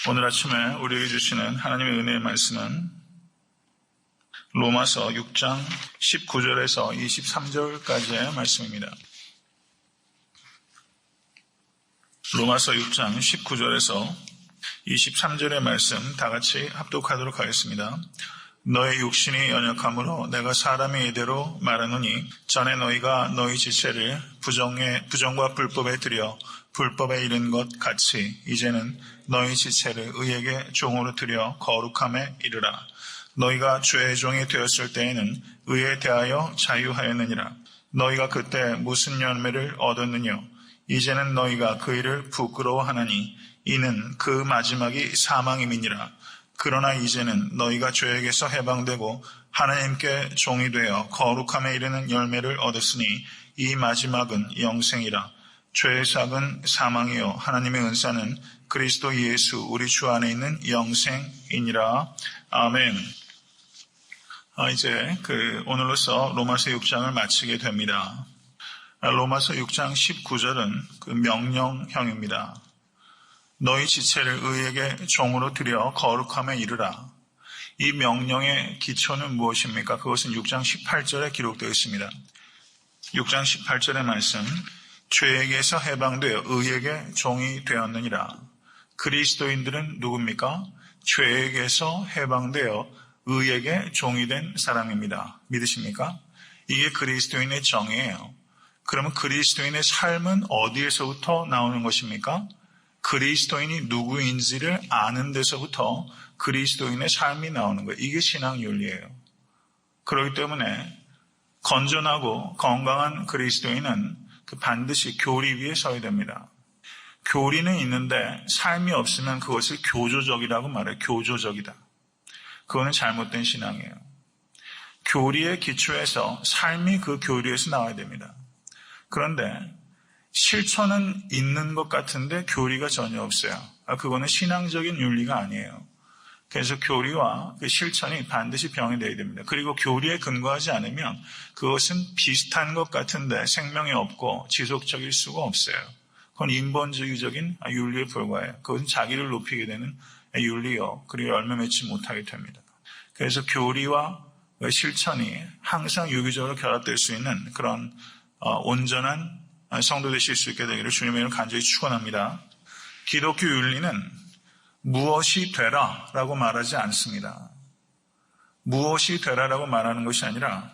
오늘 아침에 우리에게 주시는 하나님의 은혜의 말씀은 로마서 6장 19절에서 23절까지의 말씀입니다. 로마서 6장 19절에서 23절의 말씀 다 같이 합독하도록 하겠습니다. 너의 육신이 연약함으로 내가 사람의 이대로 말하노니 전에 너희가 너희 지체를 부정과 불법에 들여 불법에 이른 것 같이 이제는 너희 지체를 의에게 종으로 들여 거룩함에 이르라. 너희가 죄의 종이 되었을 때에는 의에 대하여 자유하였느니라. 너희가 그때 무슨 열매를 얻었느냐? 이제는 너희가 그 일을 부끄러워하나니 이는 그 마지막이 사망임이니라. 그러나 이제는 너희가 죄에게서 해방되고 하나님께 종이 되어 거룩함에 이르는 열매를 얻었으니 이 마지막은 영생이라. 죄의 삭은 사망이요 하나님의 은사는 그리스도 예수 우리 주 안에 있는 영생이니라. 아멘. 이제 오늘로서 로마서 6장을 마치게 됩니다. 로마서 6장 19절은 명령형입니다. 너희 지체를 의에게 종으로 들여 거룩함에 이르라. 이 명령의 기초는 무엇입니까? 그것은 6장 18절에 기록되어 있습니다. 6장 18절의 말씀, 죄에게서 해방되어 의에게 종이 되었느니라. 그리스도인들은 누굽니까? 죄에게서 해방되어 의에게 종이 된 사람입니다. 믿으십니까? 이게 그리스도인의 정의예요. 그러면 그리스도인의 삶은 어디에서부터 나오는 것입니까? 그리스도인이 누구인지를 아는 데서부터 그리스도인의 삶이 나오는 거예요. 이게 신앙윤리예요. 그렇기 때문에 건전하고 건강한 그리스도인은 반드시 교리 위에 서야 됩니다. 교리는 있는데 삶이 없으면 그것을 교조적이라고 말해요. 교조적이다. 그거는 잘못된 신앙이에요. 교리의 기초에서 삶이 그 교리에서 나와야 됩니다. 그런데 실천은 있는 것 같은데 교리가 전혀 없어요. 그거는 신앙적인 윤리가 아니에요. 그래서 교리와 그 실천이 반드시 병행되어야 됩니다. 그리고 교리에 근거하지 않으면 그것은 비슷한 것 같은데 생명이 없고 지속적일 수가 없어요. 그건 인본주의적인 윤리에 불과해요. 그것은 자기를 높이게 되는 윤리요. 그리고 열매 맺지 못하게 됩니다. 그래서 교리와 실천이 항상 유기적으로 결합될 수 있는 그런 온전한 성도 되실 수 있게 되기를 주님의 이름으로 간절히 축원합니다. 기독교 윤리는 무엇이 되라라고 말하지 않습니다. 무엇이 되라라고 말하는 것이 아니라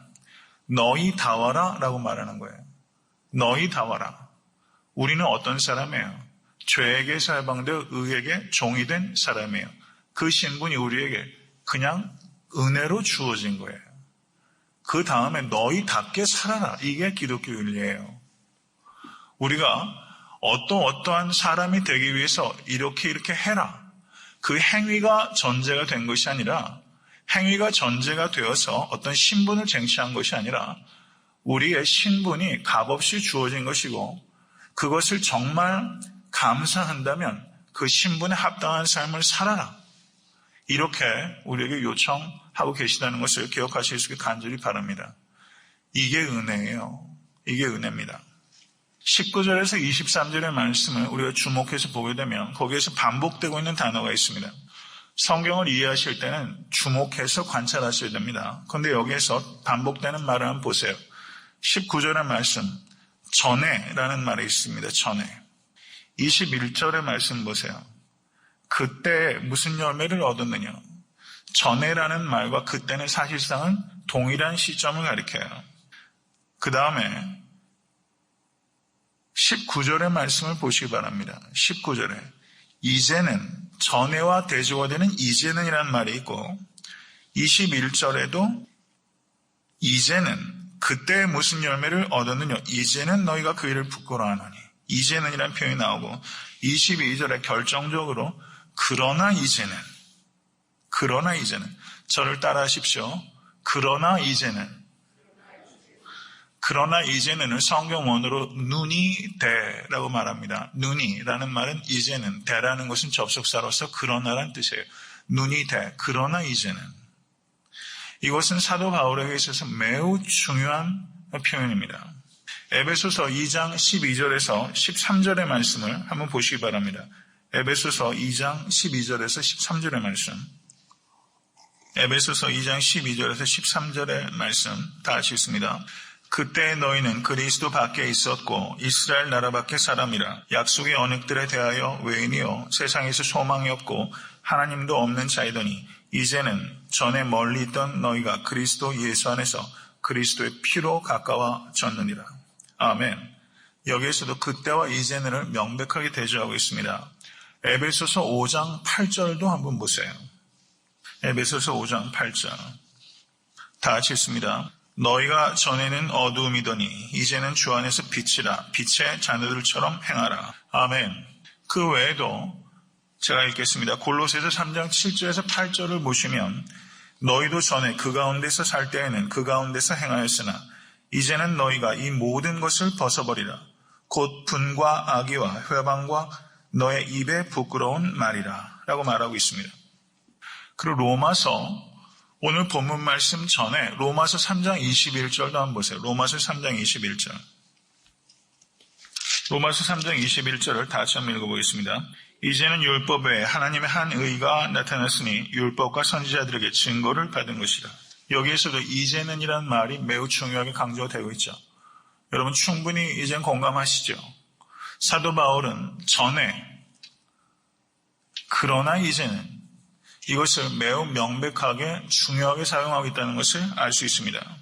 너희 다워라라고 말하는 거예요. 너희 다워라. 우리는 어떤 사람이에요? 죄에게서 해방되어 의에게 종이 된 사람이에요. 그 신분이 우리에게 그냥 은혜로 주어진 거예요. 그 다음에 너희답게 살아라. 이게 기독교 윤리예요. 우리가 어떠한 사람이 되기 위해서 이렇게 해라. 그 행위가 전제가 된 것이 아니라 행위가 전제가 되어서 어떤 신분을 쟁취한 것이 아니라 우리의 신분이 값없이 주어진 것이고 그것을 정말 감사한다면 그 신분에 합당한 삶을 살아라. 이렇게 우리에게 요청하고 계시다는 것을 기억하실 수 있게 간절히 바랍니다. 이게 은혜예요. 이게 은혜입니다. 19절에서 23절의 말씀을 우리가 주목해서 보게 되면 거기에서 반복되고 있는 단어가 있습니다. 성경을 이해하실 때는 주목해서 관찰하셔야 됩니다. 그런데 여기에서 반복되는 말을 한번 보세요. 19절의 말씀, 전에라는 말이 있습니다. 전에. 21절의 말씀 보세요. 그때 무슨 열매를 얻었느냐. 전에라는 말과 그때는 사실상은 동일한 시점을 가리켜요. 그 다음에 19절의 말씀을 보시기 바랍니다. 19절에 이제는 전에와 대조화되는 이제는이라는 말이 있고 21절에도 이제는 그때 무슨 열매를 얻었느냐. 이제는 너희가 그 일을 부끄러워하노니. 이제는이라는 표현이 나오고 22절에 결정적으로 그러나 이제는 저를 따라 하십시오. 그러나 이제는을 성경 원어로 눈이 되라고 말합니다. 눈이라는 말은 이제는, 되라는 것은 접속사로서 그러나란 뜻이에요. 눈이 돼. 그러나 이제는. 이것은 사도 바울에게 있어서 매우 중요한 표현입니다. 에베소서 2장 12절에서 13절의 말씀을 한번 보시기 바랍니다. 에베소서 2장 12절에서 13절의 말씀. 에베소서 2장 12절에서 13절의 말씀 다 같이 읽습니다. 그때 너희는 그리스도 밖에 있었고 이스라엘 나라 밖에 사람이라 약속의 언약들에 대하여 외인이요 세상에서 소망이 없고 하나님도 없는 자이더니 이제는 전에 멀리 있던 너희가 그리스도 예수 안에서 그리스도의 피로 가까워졌느니라. 아멘. 여기에서도 그때와 이제는을 명백하게 대조하고 있습니다. 에베소서 5장 8절도 한번 보세요. 에베소서 5장 8절 다 같이 읽습니다. 너희가 전에는 어두움이더니 이제는 주 안에서 빛이라 빛의 자녀들처럼 행하라. 아멘. 그 외에도 제가 읽겠습니다. 골로새서 3장 7절에서 8절을 보시면 너희도 전에 그 가운데서 살 때에는 그 가운데서 행하였으나 이제는 너희가 이 모든 것을 벗어버리라. 곧 분과 악의와 회방과 너의 입에 부끄러운 말이라 라고 말하고 있습니다. 그리고 로마서 오늘 본문 말씀 전에 로마서 3장 21절도 한번 보세요. 로마서 3장 21절. 로마서 3장 21절을 다시 한번 읽어보겠습니다. 이제는 율법 외에 하나님의 한 의가 나타났으니 율법과 선지자들에게 증거를 받은 것이라. 여기에서도 이제는이라는 말이 매우 중요하게 강조되고 있죠. 여러분 충분히 이젠 공감하시죠? 사도 바울은 전에 그러나 이제는 이것을 매우 명백하게 중요하게 사용하고 있다는 것을 알 수 있습니다.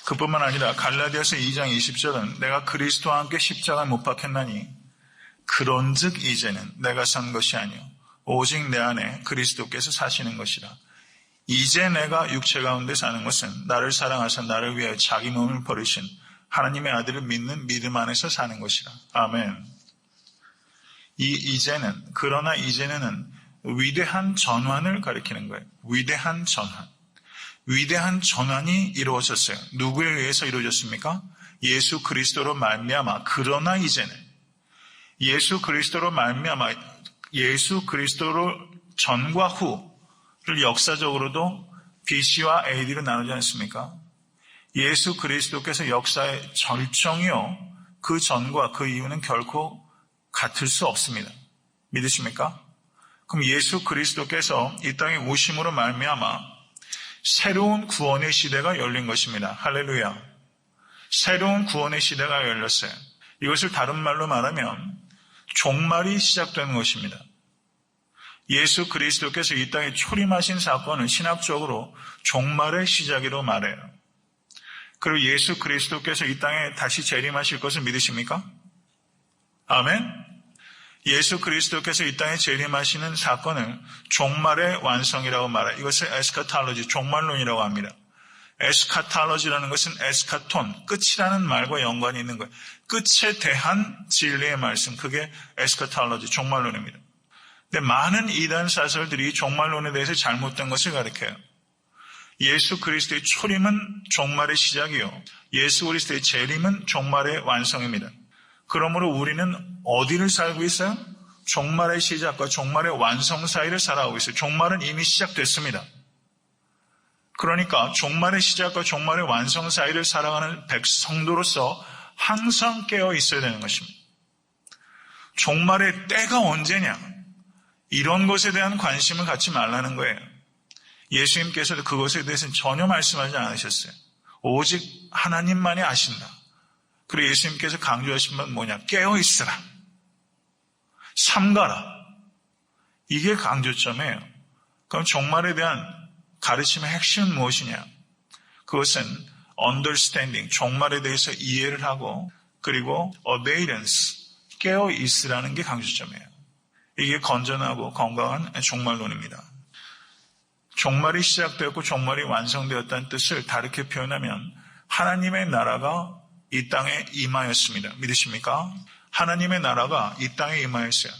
그뿐만 아니라 갈라디아서 2장 20절은 내가 그리스도와 함께 십자가에 못 박혔나니 그런즉 이제는 내가 산 것이 아니요 오직 내 안에 그리스도께서 사시는 것이라. 이제 내가 육체 가운데 사는 것은 나를 사랑하사 나를 위하여 자기 몸을 버리신 하나님의 아들을 믿는 믿음 안에서 사는 것이라. 아멘. 이 이제는, 그러나 이제는 위대한 전환을 가리키는 거예요. 위대한 전환. 위대한 전환이 이루어졌어요. 누구에 의해서 이루어졌습니까? 예수 그리스도로 말미암아. 그러나 이제는 예수 그리스도로 말미암아 예수 그리스도로 전과 후를 역사적으로도 BC와 AD로 나누지 않습니까? 예수 그리스도께서 역사의 절정이요. 그 전과 그 이후는 결코 같을 수 없습니다. 믿으십니까? 그럼 예수 그리스도께서 이 땅에 오심으로 말미암아 새로운 구원의 시대가 열린 것입니다. 할렐루야. 새로운 구원의 시대가 열렸어요. 이것을 다른 말로 말하면 종말이 시작되는 것입니다. 예수 그리스도께서 이 땅에 초림하신 사건은 신학적으로 종말의 시작이라고 말해요. 그리고 예수 그리스도께서 이 땅에 다시 재림하실 것을 믿으십니까? 아멘. 예수 그리스도께서 이 땅에 재림하시는 사건을 종말의 완성이라고 말해요. 이것을 에스카탈로지, 종말론이라고 합니다. 에스카탈로지라는 것은 에스카톤, 끝이라는 말과 연관이 있는 거예요. 끝에 대한 진리의 말씀, 그게 에스카탈로지, 종말론입니다. 근데 많은 이단 사설들이 종말론에 대해서 잘못된 것을 가르쳐요. 예수 그리스도의 초림은 종말의 시작이요. 예수 그리스도의 재림은 종말의 완성입니다. 그러므로 우리는 어디를 살고 있어요? 종말의 시작과 종말의 완성 사이를 살아가고 있어요. 종말은 이미 시작됐습니다. 그러니까 종말의 시작과 종말의 완성 사이를 살아가는 백성도로서 항상 깨어 있어야 되는 것입니다. 종말의 때가 언제냐? 이런 것에 대한 관심을 갖지 말라는 거예요. 예수님께서도 그것에 대해서는 전혀 말씀하지 않으셨어요. 오직 하나님만이 아신다. 그리고 예수님께서 강조하신 건 뭐냐? 깨어있으라. 삼가라. 이게 강조점이에요. 그럼 종말에 대한 가르침의 핵심은 무엇이냐? 그것은 understanding, 종말에 대해서 이해를 하고 그리고 obedience, 깨어있으라는 게 강조점이에요. 이게 건전하고 건강한 종말론입니다. 종말이 시작되었고 종말이 완성되었다는 뜻을 다르게 표현하면 하나님의 나라가 이 땅에 임하였습니다. 믿으십니까? 하나님의 나라가 이 땅에 임하였어요.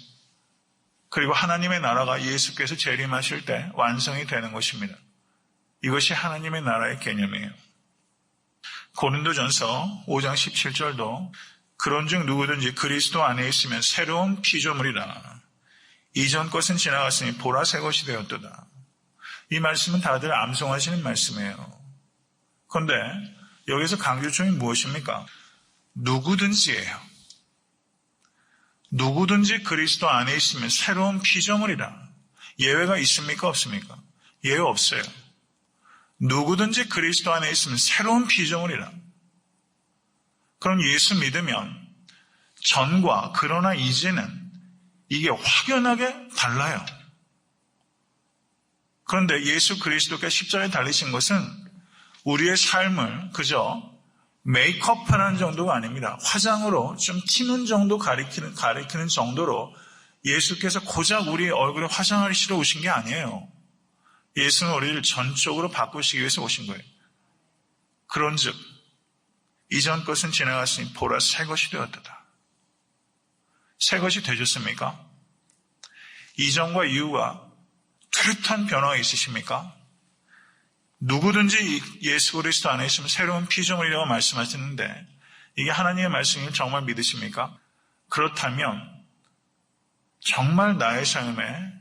그리고 하나님의 나라가 예수께서 재림하실 때 완성이 되는 것입니다. 이것이 하나님의 나라의 개념이에요. 고린도전서 5장 17절도 그런즉 누구든지 그리스도 안에 있으면 새로운 피조물이라. 이전 것은 지나갔으니 보라 새 것이 되었도다. 이 말씀은 다들 암송하시는 말씀이에요. 그런데 여기서 강조점이 무엇입니까? 누구든지예요. 누구든지 그리스도 안에 있으면 새로운 피조물이라. 예외가 있습니까? 없습니까? 예외 없어요. 누구든지 그리스도 안에 있으면 새로운 피조물이라. 그럼 예수 믿으면 전과 그러나 이제는 이게 확연하게 달라요. 그런데 예수 그리스도가 십자가에 달리신 것은 우리의 삶을 그저 메이크업하는 정도가 아닙니다. 화장으로 좀 튀는 정도 가리키는 정도로 예수께서 고작 우리 얼굴에 화장을 실어 오신 게 아니에요. 예수는 우리를 전적으로 바꾸시기 위해서 오신 거예요. 그런즉 이전 것은 지나갔으니 보라 새 것이 되었도다. 새 것이 되셨습니까? 이전과 이후가 뚜렷한 변화가 있으십니까? 누구든지 예수 그리스도 안에 있으면 새로운 피조물이라고 말씀하시는데 이게 하나님의 말씀을 정말 믿으십니까? 그렇다면 정말 나의 삶에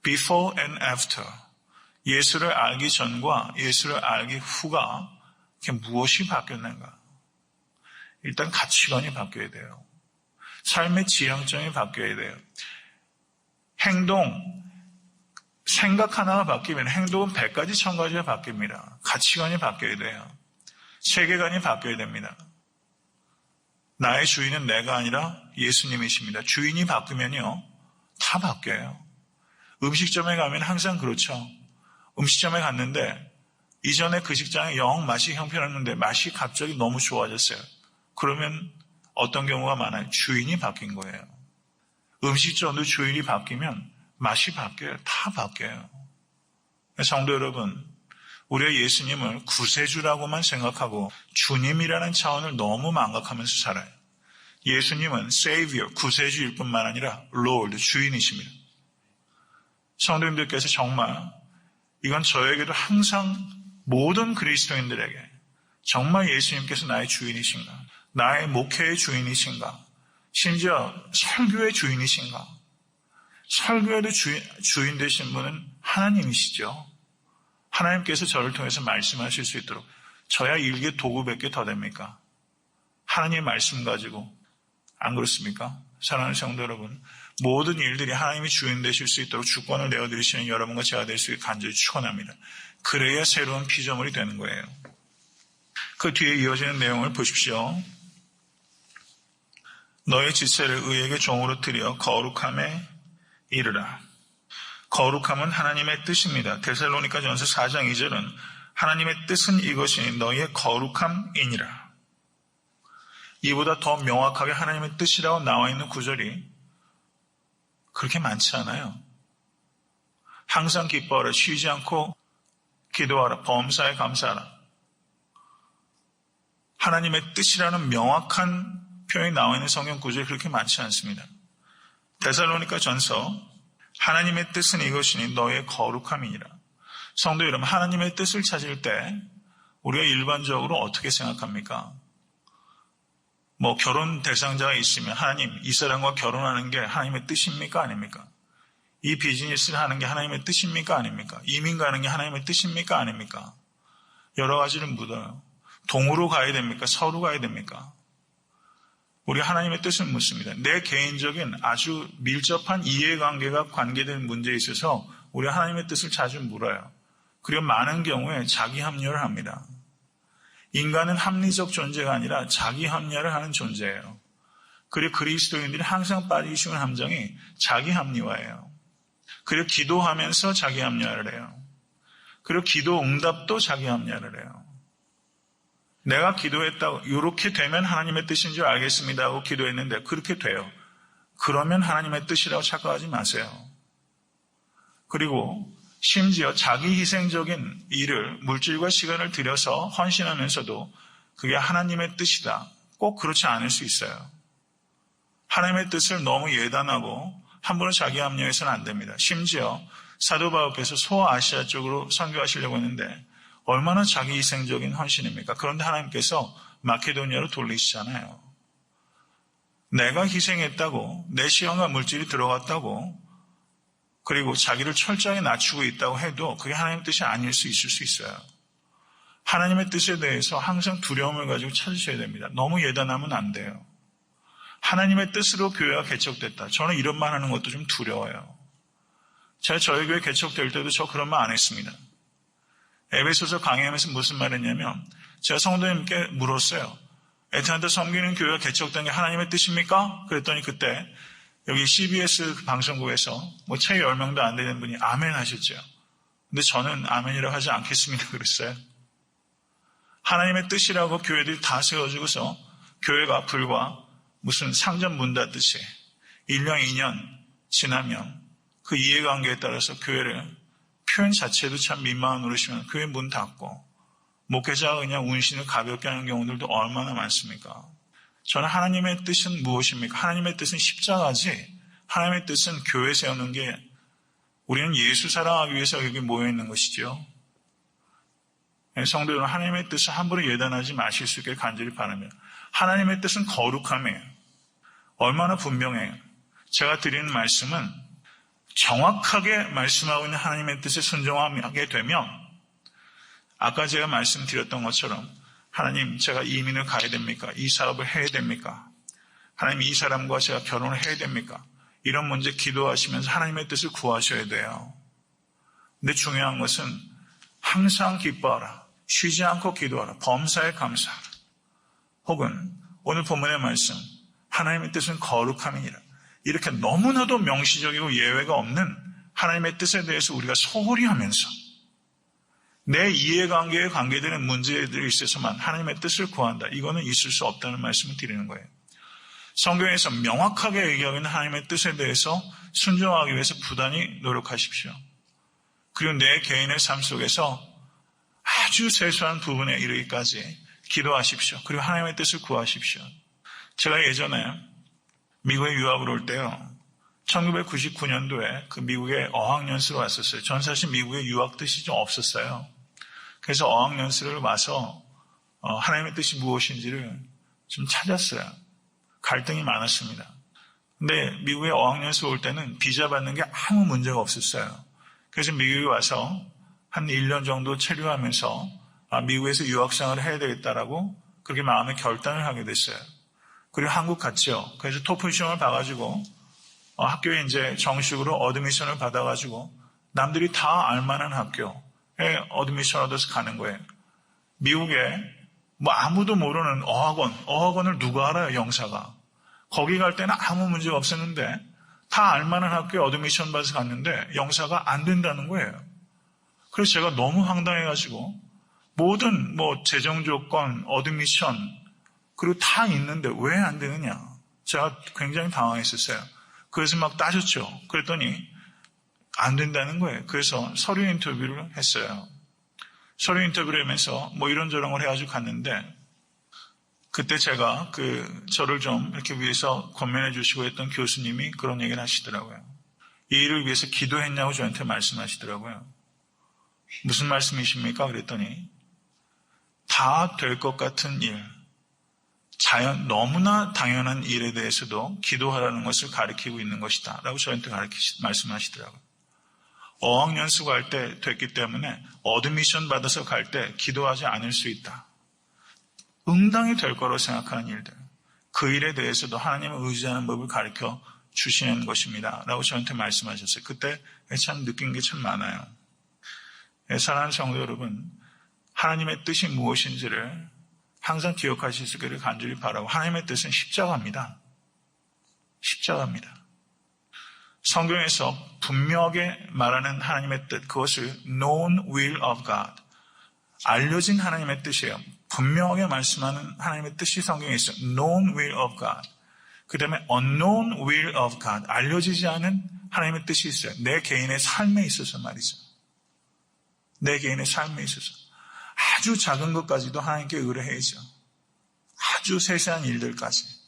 before and after 예수를 알기 전과 예수를 알기 후가 무엇이 바뀌었는가? 일단 가치관이 바뀌어야 돼요. 삶의 지향점이 바뀌어야 돼요. 행동, 생각 하나가 바뀌면 행동은 100가지 1000가지가 바뀝니다. 가치관이 바뀌어야 돼요. 세계관이 바뀌어야 됩니다. 나의 주인은 내가 아니라 예수님이십니다. 주인이 바뀌면요 다 바뀌어요. 음식점에 가면 항상 그렇죠. 음식점에 갔는데 이전에 그 식당에 영 맛이 형편없는데 맛이 갑자기 너무 좋아졌어요. 그러면 어떤 경우가 많아요? 주인이 바뀐 거예요. 음식점도 주인이 바뀌면 맛이 바뀌어요. 다 바뀌어요. 성도 여러분, 우리가 예수님을 구세주라고만 생각하고 주님이라는 차원을 너무 망각하면서 살아요. 예수님은 Savior, 구세주일 뿐만 아니라 Lord, 주인이십니다. 성도님들께서 정말 이건 저에게도 항상 모든 그리스도인들에게 정말 예수님께서 나의 주인이신가? 나의 목회의 주인이신가? 심지어 설교의 주인이신가? 설교에도 주인 되신 분은 하나님이시죠. 하나님께서 저를 통해서 말씀하실 수 있도록 저야 일개 도구 몇 개 더 됩니까? 하나님의 말씀 가지고 안 그렇습니까? 사랑하는 성도 여러분, 모든 일들이 하나님이 주인 되실 수 있도록 주권을 내어드리시는 여러분과 제가 될 수 있게 간절히 축원합니다. 그래야 새로운 피조물이 되는 거예요. 그 뒤에 이어지는 내용을 보십시오. 너의 지체를 의에게 종으로 드려 거룩함에 이르라. 거룩함은 하나님의 뜻입니다. 데살로니가전서 4장 2절은 하나님의 뜻은 이것이니 너희의 거룩함이니라. 이보다 더 명확하게 하나님의 뜻이라고 나와 있는 구절이 그렇게 많지 않아요. 항상 기뻐하라. 쉬지 않고 기도하라. 범사에 감사하라. 하나님의 뜻이라는 명확한 표현이 나와 있는 성경 구절이 그렇게 많지 않습니다. 데살로니가전서 하나님의 뜻은 이것이니 너의 거룩함이니라. 성도 여러분, 하나님의 뜻을 찾을 때 우리가 일반적으로 어떻게 생각합니까? 결혼 대상자가 있으면 하나님, 이 사람과 결혼하는 게 하나님의 뜻입니까? 아닙니까? 이 비즈니스를 하는 게 하나님의 뜻입니까? 아닙니까? 이민 가는 게 하나님의 뜻입니까? 아닙니까? 여러 가지를 묻어요. 동으로 가야 됩니까? 서로 가야 됩니까? 우리 하나님의 뜻을 묻습니다. 내 개인적인 아주 밀접한 이해관계가 관계된 문제에 있어서 우리 하나님의 뜻을 자주 물어요. 그리고 많은 경우에 자기 합리화를 합니다. 인간은 합리적 존재가 아니라 자기 합리화를 하는 존재예요. 그리고 그리스도인들이 항상 빠지기 쉬운 함정이 자기 합리화예요. 그리고 기도하면서 자기 합리화를 해요. 그리고 기도 응답도 자기 합리화를 해요. 내가 기도했다고 이렇게 되면 하나님의 뜻인 줄 알겠습니다 하고 기도했는데 그렇게 돼요. 그러면 하나님의 뜻이라고 착각하지 마세요. 그리고 심지어 자기 희생적인 일을 물질과 시간을 들여서 헌신하면서도 그게 하나님의 뜻이다. 꼭 그렇지 않을 수 있어요. 하나님의 뜻을 너무 예단하고 함부로 자기 합리화해서는 안 됩니다. 심지어 사도 바울께서 소아시아 쪽으로 선교하시려고 했는데 얼마나 자기 희생적인 헌신입니까? 그런데 하나님께서 마케도니아로 돌리시잖아요. 내가 희생했다고, 내 시간과 물질이 들어갔다고, 그리고 자기를 철저하게 낮추고 있다고 해도 그게 하나님의 뜻이 아닐 수 있을 수 있어요. 하나님의 뜻에 대해서 항상 두려움을 가지고 찾으셔야 됩니다. 너무 예단하면 안 돼요. 하나님의 뜻으로 교회가 개척됐다. 저는 이런 말 하는 것도 좀 두려워요. 제가 저희 교회 개척될 때도 저 그런 말 안 했습니다. 에베소서 강의하면서 무슨 말 했냐면 제가 성도님께 물었어요. 애틀랜타 섬기는 교회가 개척된 게 하나님의 뜻입니까? 그랬더니 그때 여기 CBS 방송국에서 채 10명도 안 되는 분이 아멘 하셨죠. 근데 저는 아멘이라고 하지 않겠습니다. 그랬어요. 하나님의 뜻이라고 교회들이 다 세워주고서 교회가 불과 무슨 상점 문 닫듯이 1년, 2년 지나면 그 이해관계에 따라서 교회를 표현 자체도 참 민망한 노릇이면 교회 문 닫고 목회자가 그냥 운신을 가볍게 하는 경우들도 얼마나 많습니까? 저는 하나님의 뜻은 무엇입니까? 하나님의 뜻은 십자가지 하나님의 뜻은 교회 세우는 게 우리는 예수 사랑하기 위해서 여기 모여있는 것이죠. 성도 여러분, 하나님의 뜻을 함부로 예단하지 마실 수 있게 간절히 바라며 하나님의 뜻은 거룩함이에요. 얼마나 분명해요. 제가 드리는 말씀은 정확하게 말씀하고 있는 하나님의 뜻에 순종하게 되면 아까 제가 말씀드렸던 것처럼 하나님 제가 이민을 가야 됩니까? 이 사업을 해야 됩니까? 하나님 이 사람과 제가 결혼을 해야 됩니까? 이런 문제 기도하시면서 하나님의 뜻을 구하셔야 돼요. 근데 중요한 것은 항상 기뻐하라. 쉬지 않고 기도하라. 범사에 감사하라. 혹은 오늘 본문의 말씀 하나님의 뜻은 거룩함이니라. 이렇게 너무나도 명시적이고 예외가 없는 하나님의 뜻에 대해서 우리가 소홀히 하면서 내 이해관계에 관계되는 문제들이 있어서만 하나님의 뜻을 구한다. 이거는 있을 수 없다는 말씀을 드리는 거예요. 성경에서 명확하게 얘기하고 있는 하나님의 뜻에 대해서 순종하기 위해서 부단히 노력하십시오. 그리고 내 개인의 삶 속에서 아주 세수한 부분에 이르기까지 기도하십시오. 그리고 하나님의 뜻을 구하십시오. 제가 예전에 미국에 유학을 올 때요. 1999년도에 그 미국에 어학연수로 왔었어요. 전 사실 미국에 유학 뜻이 좀 없었어요. 그래서 어학연수를 와서 하나님의 뜻이 무엇인지를 좀 찾았어요. 갈등이 많았습니다. 근데 미국에 어학연수 올 때는 비자 받는 게 아무 문제가 없었어요. 그래서 미국에 와서 한 1년 정도 체류하면서 미국에서 유학생활을 해야 되겠다라고 그렇게 마음의 결단을 하게 됐어요. 그리고 한국 갔죠. 그래서 토플 시험을 봐가지고 학교에 이제 정식으로 어드미션을 받아가지고 남들이 다 알만한 학교에 어드미션 얻어서 가는 거예요. 미국에 아무도 모르는 어학원을 누가 알아요, 영사가. 거기 갈 때는 아무 문제가 없었는데 다 알만한 학교에 어드미션 받아서 갔는데 영사가 안 된다는 거예요. 그래서 제가 너무 황당해가지고 모든 재정 조건, 어드미션 그리고 다 있는데 왜 안 되느냐. 제가 굉장히 당황했었어요. 그래서 막 따졌죠. 그랬더니 안 된다는 거예요. 그래서 서류 인터뷰를 했어요. 서류 인터뷰를 하면서 이런저런 걸 해가지고 갔는데 그때 제가 저를 좀 이렇게 위해서 권면해 주시고 했던 교수님이 그런 얘기를 하시더라고요. 이 일을 위해서 기도했냐고 저한테 말씀하시더라고요. 무슨 말씀이십니까? 그랬더니 다 될 것 같은 일, 너무나 당연한 일에 대해서도 기도하라는 것을 가르치고 있는 것이다 라고 저한테 말씀하시더라고요. 어학연수 갈 때 됐기 때문에 어드미션 받아서 갈 때 기도하지 않을 수 있다. 응당이 될 거라고 생각하는 일들, 그 일에 대해서도 하나님을 의지하는 법을 가르쳐 주시는 것입니다 라고 저한테 말씀하셨어요. 그때 참 느낀 게 참 많아요. 사랑하는 성도 여러분, 하나님의 뜻이 무엇인지를 항상 기억하실 수 있기를 간절히 바라고, 하나님의 뜻은 십자가입니다. 십자가입니다. 성경에서 분명하게 말하는 하나님의 뜻, 그것을 known will of God, 알려진 하나님의 뜻이에요. 분명하게 말씀하는 하나님의 뜻이 성경에 있어요. known will of God. 그 다음에 unknown will of God, 알려지지 않은 하나님의 뜻이 있어요. 내 개인의 삶에 있어서 말이죠. 내 개인의 삶에 있어서 아주 작은 것까지도 하나님께 의뢰해야죠. 아주 세세한 일들까지.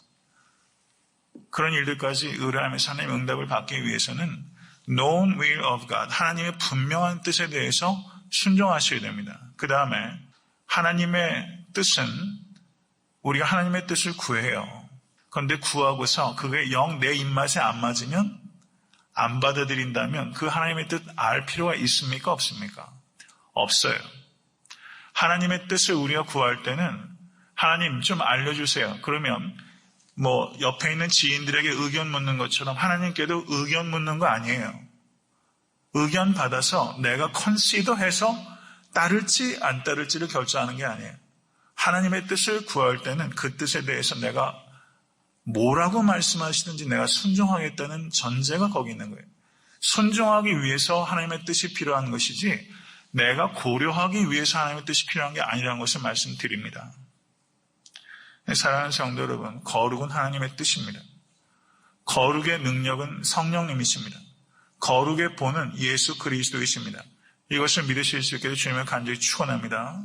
그런 일들까지 의뢰하면서 하나님의 응답을 받기 위해서는 known will of God, 하나님의 분명한 뜻에 대해서 순종하셔야 됩니다. 그 다음에 하나님의 뜻은 우리가 하나님의 뜻을 구해요. 그런데 구하고서 그게 영 내 입맛에 안 맞으면, 안 받아들인다면 그 하나님의 뜻 알 필요가 있습니까? 없습니까? 없어요. 하나님의 뜻을 우리가 구할 때는 하나님 좀 알려주세요. 그러면 옆에 있는 지인들에게 의견 묻는 것처럼 하나님께도 의견 묻는 거 아니에요. 의견 받아서 내가 컨시더해서 따를지 안 따를지를 결정하는 게 아니에요. 하나님의 뜻을 구할 때는 그 뜻에 대해서 내가 뭐라고 말씀하시든지 내가 순종하겠다는 전제가 거기 있는 거예요. 순종하기 위해서 하나님의 뜻이 필요한 것이지 내가 고려하기 위해서 하나님의 뜻이 필요한 게 아니라는 것을 말씀드립니다. 사랑하는 성도 여러분, 거룩은 하나님의 뜻입니다. 거룩의 능력은 성령님이십니다. 거룩의 본은 예수 그리스도이십니다. 이것을 믿으실 수 있게 주님을 간절히 축원합니다.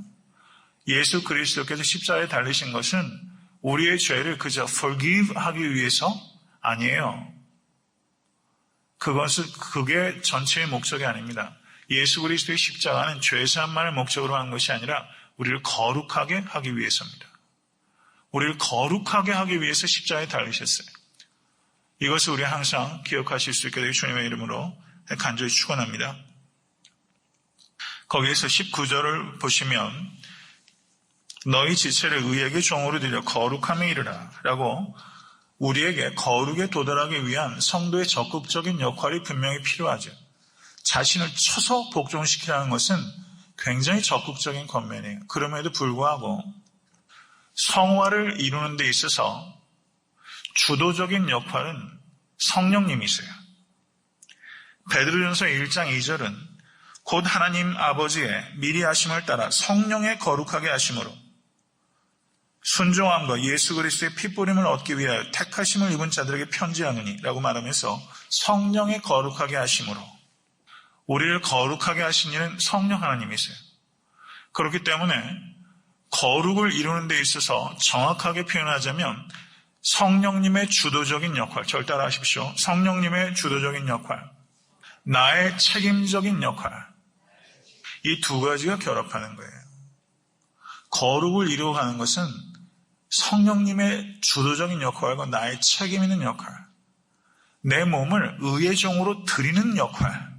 예수 그리스도께서 십자가에 달리신 것은 우리의 죄를 그저 forgive 하기 위해서 아니에요. 그게 전체의 목적이 아닙니다. 예수 그리스도의 십자가는 죄사함만을 목적으로 하는 것이 아니라 우리를 거룩하게 하기 위해서입니다. 우리를 거룩하게 하기 위해서 십자가에 달리셨어요. 이것을 우리 항상 기억하실 수 있게 되길 주님의 이름으로 간절히 축원합니다. 거기에서 19절을 보시면 너희 지체를 의에게 종으로 드려 거룩함에 이르라 라고 우리에게 거룩에 도달하기 위한 성도의 적극적인 역할이 분명히 필요하죠. 자신을 쳐서 복종시키라는 것은 굉장히 적극적인 권면이에요. 그럼에도 불구하고 성화를 이루는 데 있어서 주도적인 역할은 성령님이세요. 베드로전서 1장 2절은 곧 하나님 아버지의 미리 하심을 따라 성령의 거룩하게 하심으로 순종함과 예수 그리스도의 피뿌림을 얻기 위하여 택하심을 입은 자들에게 편지하느니 라고 말하면서 성령의 거룩하게 하심으로 우리를 거룩하게 하신 이는 성령 하나님이세요. 그렇기 때문에 거룩을 이루는 데 있어서 정확하게 표현하자면 성령님의 주도적인 역할, 절 따라하십시오. 성령님의 주도적인 역할, 나의 책임적인 역할, 이 두 가지가 결합하는 거예요. 거룩을 이루어가는 것은 성령님의 주도적인 역할과 나의 책임 있는 역할, 내 몸을 의의 종으로 드리는 역할,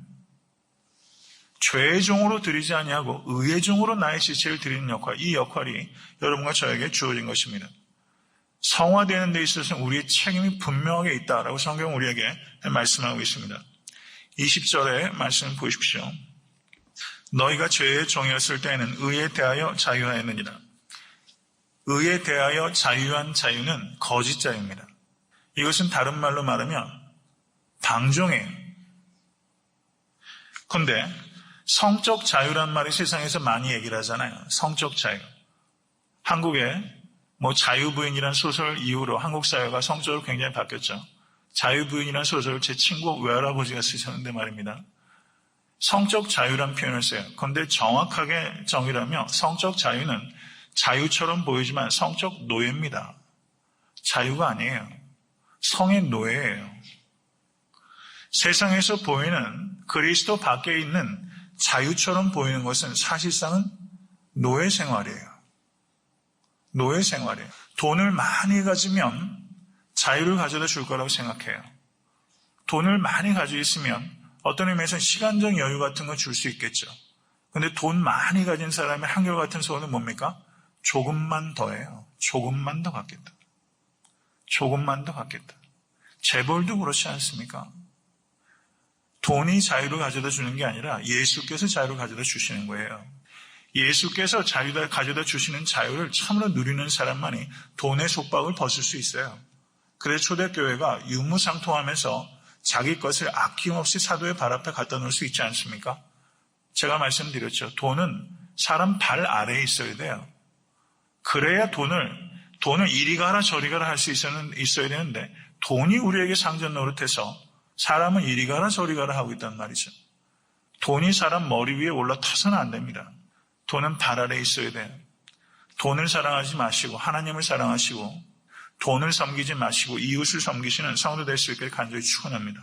죄의 종으로 드리지 아니하고 의의 종으로 나의 지체를 드리는 역할, 이 역할이 여러분과 저에게 주어진 것입니다. 성화되는 데 있어서는 우리의 책임이 분명하게 있다라고 성경은 우리에게 말씀하고 있습니다. 20절의 말씀을 보십시오. 너희가 죄의 종이었을 때에는 의에 대하여 자유하였느니라. 의에 대하여 자유한 자유는 거짓 자유입니다. 이것은 다른 말로 말하면 방종이에요. 그런데 성적 자유란 말이 세상에서 많이 얘기를 하잖아요. 성적 자유. 한국에 자유부인이라는 소설 이후로 한국 사회가 성적으로 굉장히 바뀌었죠. 자유부인이라는 소설을 제 친구 외할아버지가 쓰셨는데 말입니다. 성적 자유란 표현을 써요. 그런데 정확하게 정의라면 성적 자유는 자유처럼 보이지만 성적 노예입니다. 자유가 아니에요. 성의 노예예요. 세상에서 보이는 그리스도 밖에 있는 자유처럼 보이는 것은 사실상은 노예 생활이에요. 노예 생활이에요. 돈을 많이 가지면 자유를 가져다 줄 거라고 생각해요. 돈을 많이 가지고 있으면 어떤 의미에서는 시간적 여유 같은 건 줄 수 있겠죠. 그런데 돈 많이 가진 사람의 한결같은 소원은 뭡니까? 조금만 더해요. 조금만 더 갖겠다. 조금만 더 갖겠다. 재벌도 그렇지 않습니까? 돈이 자유를 가져다 주는 게 아니라 예수께서 자유를 가져다 주시는 거예요. 예수께서 자유를 가져다 주시는 자유를 참으로 누리는 사람만이 돈의 속박을 벗을 수 있어요. 그래서 초대교회가 유무상통하면서 자기 것을 아낌없이 사도의 발 앞에 갖다 놓을 수 있지 않습니까? 제가 말씀드렸죠. 돈은 사람 발 아래에 있어야 돼요. 그래야 돈을 이리 가라 저리 가라 할 수 있어야 되는데 돈이 우리에게 상전 노릇해서 사람은 이리 가라 저리 가라 하고 있단 말이죠. 돈이 사람 머리 위에 올라타서는 안 됩니다. 돈은 발 아래에 있어야 돼요. 돈을 사랑하지 마시고 하나님을 사랑하시고 돈을 섬기지 마시고 이웃을 섬기시는 성도 될 수 있게 간절히 축원합니다.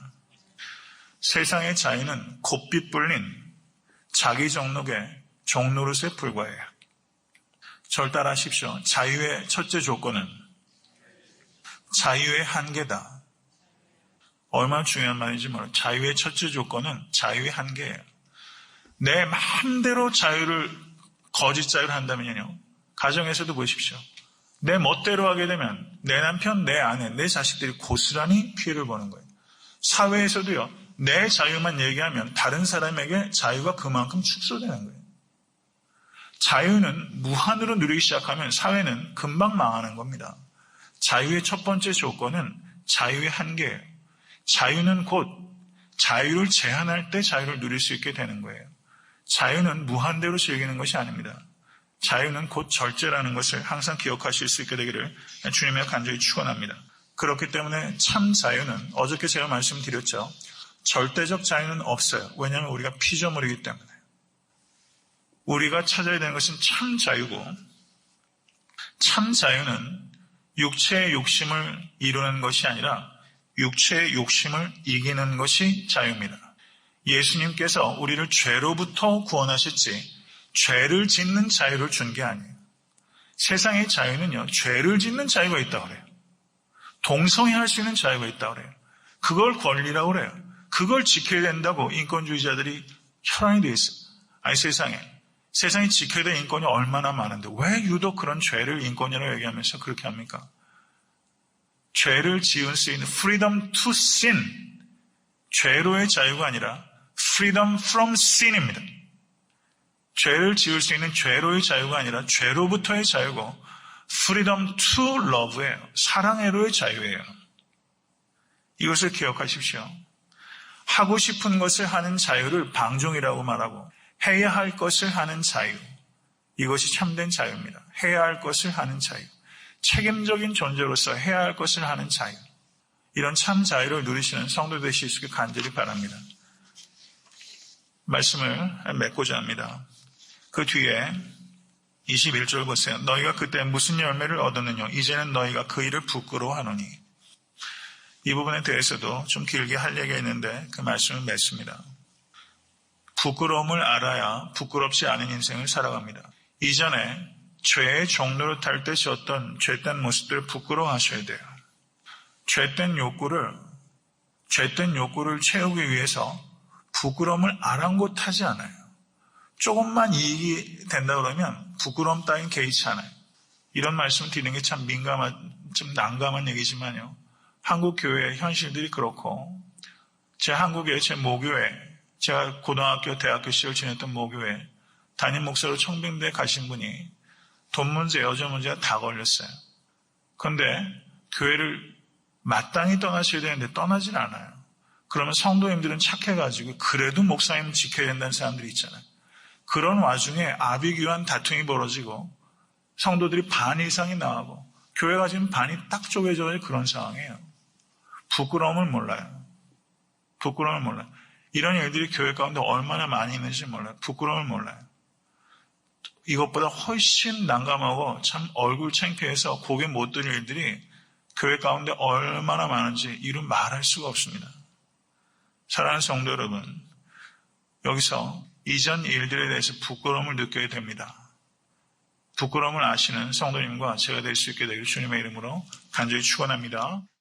세상의 자유는 곱빗 불린 자기 종노릇에 불과해요. 절 따라하십시오. 자유의 첫째 조건은 자유의 한계다. 얼마나 중요한 말인지 몰라요. 자유의 첫째 조건은 자유의 한계예요. 내 마음대로 거짓 자유를 한다면요. 가정에서도 보십시오. 내 멋대로 하게 되면 내 남편, 내 아내, 내 자식들이 고스란히 피해를 보는 거예요. 사회에서도요, 내 자유만 얘기하면 다른 사람에게 자유가 그만큼 축소되는 거예요. 자유는 무한으로 누리기 시작하면 사회는 금방 망하는 겁니다. 자유의 첫 번째 조건은 자유의 한계예요. 자유는 곧 자유를 제한할 때 자유를 누릴 수 있게 되는 거예요. 자유는 무한대로 즐기는 것이 아닙니다. 자유는 곧 절제라는 것을 항상 기억하실 수 있게 되기를 주님의 간절히 축원합니다. 그렇기 때문에 참 자유는 어저께 제가 말씀드렸죠. 절대적 자유는 없어요. 왜냐하면 우리가 피조물이기 때문에. 우리가 찾아야 되는 것은 참 자유고, 참 자유는 육체의 욕심을 이루는 것이 아니라 육체의 욕심을 이기는 것이 자유입니다. 예수님께서 우리를 죄로부터 구원하셨지 죄를 짓는 자유를 준 게 아니에요. 세상의 자유는요, 죄를 짓는 자유가 있다고 그래요. 동성애할 수 있는 자유가 있다고 그래요. 그걸 권리라고 그래요. 그걸 지켜야 된다고 인권주의자들이 혈안이 되어 있어요. 아니, 세상에 지켜야 될 인권이 얼마나 많은데 왜 유독 그런 죄를 인권이라고 얘기하면서 그렇게 합니까? 죄를 지을 수 있는 freedom to sin, 죄로의 자유가 아니라 freedom from sin입니다. 죄를 지을 수 있는 죄로의 자유가 아니라 죄로부터의 자유고 freedom to love예요. 사랑애로의 자유예요. 이것을 기억하십시오. 하고 싶은 것을 하는 자유를 방종이라고 말하고 해야 할 것을 하는 자유, 이것이 참된 자유입니다. 해야 할 것을 하는 자유, 책임적인 존재로서 해야 할 것을 하는 자유, 이런 참 자유를 누리시는 성도 되실 수 있게 간절히 바랍니다. 말씀을 맺고자 합니다. 그 뒤에 21절 보세요. 너희가 그때 무슨 열매를 얻었느냐? 이제는 너희가 그 일을 부끄러워하노니. 이 부분에 대해서도 좀 길게 할 얘기가 있는데 그 말씀을 맺습니다. 부끄러움을 알아야 부끄럽지 않은 인생을 살아갑니다. 이전에 죄의 종로를 탈 때 지었던 죄된 모습들을 부끄러워하셔야 돼요. 죄된 욕구를 채우기 위해서 부끄러움을 아랑곳하지 않아요. 조금만 이익이 된다 그러면 부끄러움 따윈 개의치 않아요. 이런 말씀을 드리는 게 참 좀 난감한 얘기지만요. 한국 교회의 현실들이 그렇고, 제 한국의 제 모교회, 제가 고등학교, 대학교 시절 지냈던 모교회 담임 목사로 청빙대에 가신 분이 돈 문제, 여자 문제가 다 걸렸어요. 그런데 교회를 마땅히 떠나셔야 되는데 떠나질 않아요. 그러면 성도님들은 착해가지고 그래도 목사님 지켜야 된다는 사람들이 있잖아요. 그런 와중에 아비규환 다툼이 벌어지고 성도들이 반 이상이 나가고 교회가 지금 반이 딱 쪼개져 있는 그런 상황이에요. 부끄러움을 몰라요. 이런 일들이 교회 가운데 얼마나 많이 있는지 몰라요. 부끄러움을 몰라요. 이것보다 훨씬 난감하고 참 얼굴 창피해서 고개 못 드는 일들이 교회 가운데 얼마나 많은지 이루 말할 수가 없습니다. 사랑하는 성도 여러분, 여기서 이전 일들에 대해서 부끄러움을 느껴야 됩니다. 부끄러움을 아시는 성도님과 제가 될 수 있게 되기를 주님의 이름으로 간절히 축원합니다.